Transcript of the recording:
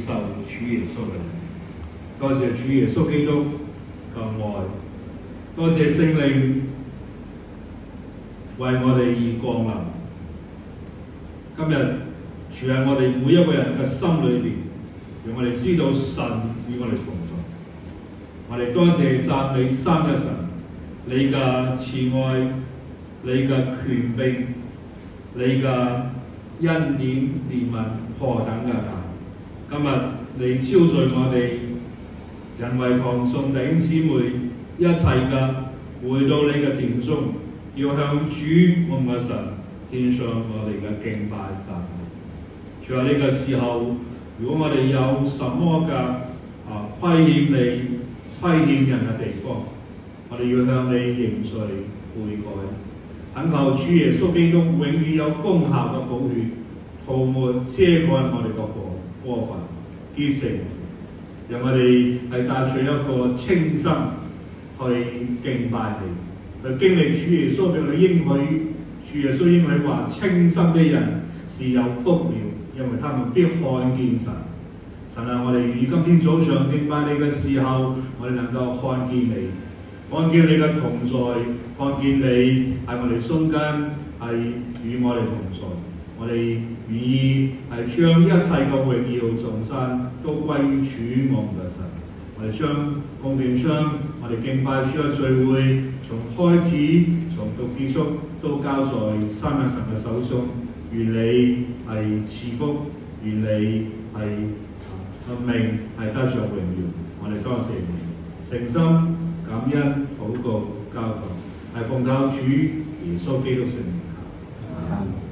受主耶穌嘅靈。多謝主耶穌基督嘅愛，多謝聖靈為我哋而降臨。今日住喺我哋每一個人嘅心裏邊，讓我哋知道神與我哋同在。我哋多謝讚美三一神，你嘅慈愛，你嘅權柄，你嘅恩典憐憫何等嘅大！今日你招聚我哋人為堂眾弟兄姊妹一齊嘅回到你嘅殿中，要向主我們嘅神獻上我哋嘅敬拜讚美。仲有呢個時候，如果我哋有什麼嘅虧欠你、虧欠人嘅地方，我哋要向你認罪悔改，懇求主耶穌基督永遠有功效嘅寶血塗抹遮蓋我哋個過犯，潔淨，讓我哋係帶住一個清心去敬拜你，去經歷主耶穌俾我哋應許。主耶穌應許話：清心的人是有福了，因為他們必看見神。神啊，我哋願意今天早上敬拜你嘅時候，我哋能夠看見你，看見你嘅同在，看見你喺我哋中間係與我哋同在。我哋願意係將一切嘅榮耀頌讚都歸於主我們嘅神。我哋將恭敬將我哋敬拜主嘅聚會，從開始從到結束，都交在三一神嘅手中。願你係賜福，願你係命係得着榮耀。我哋多謝你，誠心感恩禱告交託，係奉靠主耶穌基督聖名。阿們。